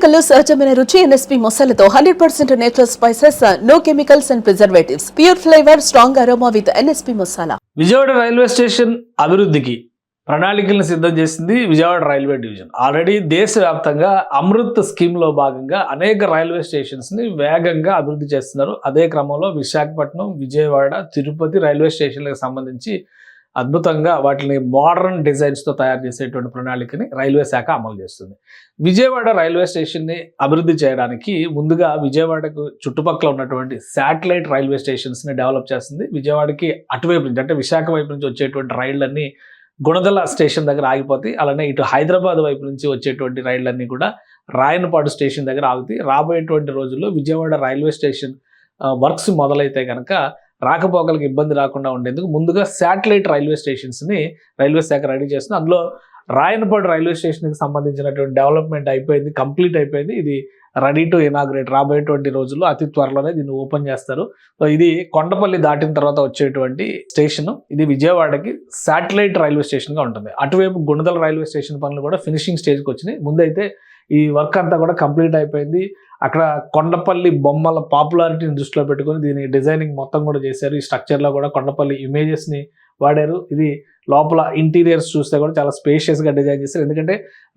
మసాలాలో సహజమైన రుచి ఎన్ఎస్పీ మసాలాతో 100% natural spices, no chemicals and preservatives, pure flavour, strong aroma with NSP masala. Vijayawada railway station అభివృద్ధికి ప్రణాళికలను సిద్ధం చేసింది విజయవాడ రైల్వే డివిజన్. ఆల్రెడీ దేశవ్యాప్తంగా అమృత్ స్కీమ్లో భాగంగా అనేక రైల్వే స్టేషన్స్ని వేగంగా అభివృద్ధి చేస్తున్నారు. అదే క్రమంలో విశాఖపట్నం, విజయవాడ, తిరుపతి రైల్వే స్టేషన్లకు సంబంధించి అద్భుతంగా వాటిని మోడర్న్ డిజైన్స్తో తయారు చేసేటువంటి ప్రణాళికని రైల్వే శాఖ అమలు చేస్తుంది. విజయవాడ రైల్వే స్టేషన్ని అభివృద్ధి చేయడానికి ముందుగా విజయవాడకు చుట్టుపక్కల ఉన్నటువంటి శాటిలైట్ రైల్వే స్టేషన్స్ని డెవలప్ చేస్తుంది. విజయవాడకి అటువైపు నుంచి అంటే విశాఖ వైపు నుంచి వచ్చేటువంటి రైళ్లన్నీ గుణదల స్టేషన్ దగ్గర ఆగిపోతాయి. అలానే ఇటు హైదరాబాద్ వైపు నుంచి వచ్చేటువంటి రైళ్లన్నీ కూడా రాయనపాడు స్టేషన్ దగ్గర ఆగుతాయి. రాబోయేటువంటి రోజుల్లో విజయవాడ రైల్వే స్టేషన్ వర్క్స్ మొదలైతే కనుక రాకపోకలకు ఇబ్బంది రాకుండా ఉండేందుకు ముందుగా శాటిలైట్ రైల్వే స్టేషన్స్ని రైల్వే శాఖ రెడీ చేస్తుంది. అందులో రాయనపాడు రైల్వే స్టేషన్కి సంబంధించినటువంటి డెవలప్మెంట్ అయిపోయింది, కంప్లీట్ అయిపోయింది. ఇది రెడీ టు ఇనాగ్రేట్. రాబోయేటువంటి రోజుల్లో అతి త్వరలోనే దీన్ని ఓపెన్ చేస్తారు. సో ఇది కొండపల్లి దాటిన తర్వాత వచ్చేటువంటి స్టేషన్. ఇది విజయవాడకి శాటిలైట్ రైల్వే స్టేషన్గా ఉంటుంది. అటువైపు గుణదల రైల్వే స్టేషన్ పనులు కూడా ఫినిషింగ్ స్టేజ్కి వచ్చినాయి. ముందైతే ఈ వర్క్ అంతా కూడా కంప్లీట్ అయిపోయింది. అక్కడ కొండపల్లి బొమ్మల పాపులారిటీని దృష్టిలో పెట్టుకొని దీని డిజైనింగ్ మొత్తం కూడా చేశారు. ఈ స్ట్రక్చర్లో కూడా కొండపల్లి ఇమేజెస్ని వాడారు. ఇది లోపల ఇంటీరియర్స్ చూస్తే కూడా చాలా స్పేషియస్గా డిజైన్ చేశారు. ఎందుకంటే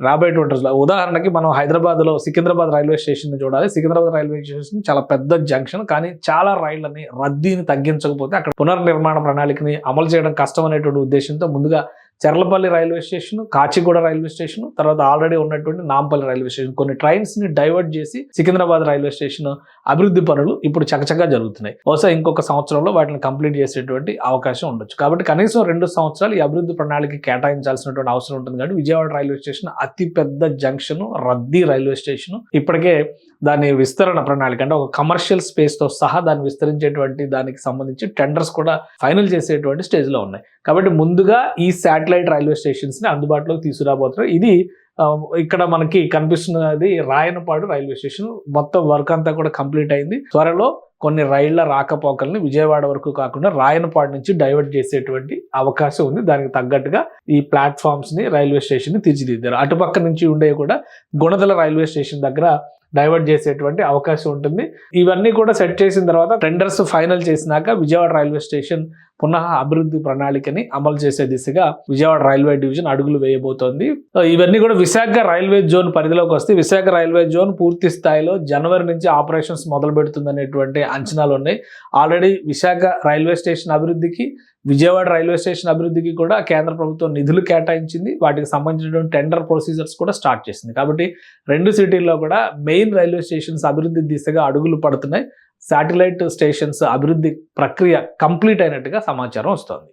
రాబోయేటువంటి రోజులు ఉదాహరణకి మనం హైదరాబాద్లో సికింద్రాబాద్ రైల్వే స్టేషన్ చూడాలి. సికింద్రాబాద్ రైల్వే స్టేషన్ చాలా పెద్ద జంక్షన్, కానీ చాలా రైళ్లని రద్దీని తగ్గించకపోతే అక్కడ పునర్నిర్మాణ ప్రణాళికని అమలు చేయడం కష్టం అనేటువంటి ఉద్దేశంతో ముందుగా Cherlapalli railway station, Kacheguda railway station, తర్వాత ఆల్రెడీ ఉన్నటువంటి నాంపల్లి రైల్వే స్టేషన్ కొన్ని ట్రైన్స్ని డైవర్ట్ చేసి సికింద్రాబాద్ రైల్వే స్టేషన్ అభివృద్ధి పనులు ఇప్పుడు చకచకా జరుగుతున్నాయి. బహుశా ఇంకొక సంవత్సరంలో వాటిని కంప్లీట్ చేసేటువంటి అవకాశం ఉండొచ్చు. కాబట్టి కనీసం 2 సంవత్సరాలు ఈ అభివృద్ధి ప్రణాళిక కేటాయించాల్సినటువంటి అవసరం ఉంటుంది. కాబట్టి విజయవాడ రైల్వే స్టేషన్ అతి పెద్ద జంక్షన్, రద్దీ రైల్వే స్టేషన్. ఇప్పటికే దాని విస్తరణ ప్రణాళిక అంటే ఒక కమర్షియల్ స్పేస్తో సహా దాన్ని విస్తరించేటువంటి దానికి సంబంధించి టెండర్స్ కూడా ఫైనల్ చేసేటువంటి స్టేజ్లో ఉన్నాయి. కాబట్టి ముందుగా ఈ శాటిలైట్ రైల్వే స్టేషన్స్ని అందుబాటులోకి తీసుకురాబోతున్నారు. ఇది ఇక్కడ మనకి కనిపిస్తున్నది రాయనపాడు రైల్వే స్టేషన్. మొత్తం వర్క్ అంతా కూడా కంప్లీట్ అయింది. త్వరలో కొన్ని రైళ్ల రాకపోకల్ని విజయవాడ వరకు కాకుండా రాయనపాడు నుంచి డైవర్ట్ చేసేటువంటి అవకాశం ఉంది. దానికి తగ్గట్టుగా ఈ ప్లాట్ఫామ్స్ ని రైల్వే స్టేషన్ ని తీర్చిదిద్దారు. అటుపక్క నుంచి ఉండే కూడా గుణదల రైల్వే స్టేషన్ దగ్గర డైవర్ట్ చేసేటువంటి అవకాశం ఉంటుంది. ఇవన్నీ కూడా సెట్ చేసిన తర్వాత టెండర్స్ ఫైనల్ చేసినాక విజయవాడ రైల్వే స్టేషన్ పునః అభివృద్ధి ప్రణాళికని అమలు చేసే దిశగా విజయవాడ రైల్వే డివిజన్ అడుగులు వేయబోతోంది. ఇవన్నీ కూడా విశాఖ రైల్వే జోన్ పరిధిలోకి వస్తే విశాఖ రైల్వే జోన్ పూర్తి స్థాయిలో జనవరి నుంచి ఆపరేషన్స్ మొదలు పెడుతుంది అనేటువంటి అంచనాలు ఉన్నాయి. ఆల్రెడీ విశాఖ రైల్వే స్టేషన్ అభివృద్ధికి, విజయవాడ రైల్వే స్టేషన్ అభివృద్ధికి కూడా కేంద్ర ప్రభుత్వం నిధులు కేటాయించింది. వాటికి సంబంధించినటువంటి టెండర్ ప్రొసీజర్స్ కూడా స్టార్ట్ చేసింది. కాబట్టి 2 సిటీల్లో కూడా మెయిన్ రైల్వే స్టేషన్స్ అభివృద్ధి దిశగా అడుగులు పడుతున్నాయి. శాటిలైట్ స్టేషన్స్ అభివృద్ధి ప్రక్రియ కంప్లీట్ అయినట్టుగా సమాచారం వస్తోంది.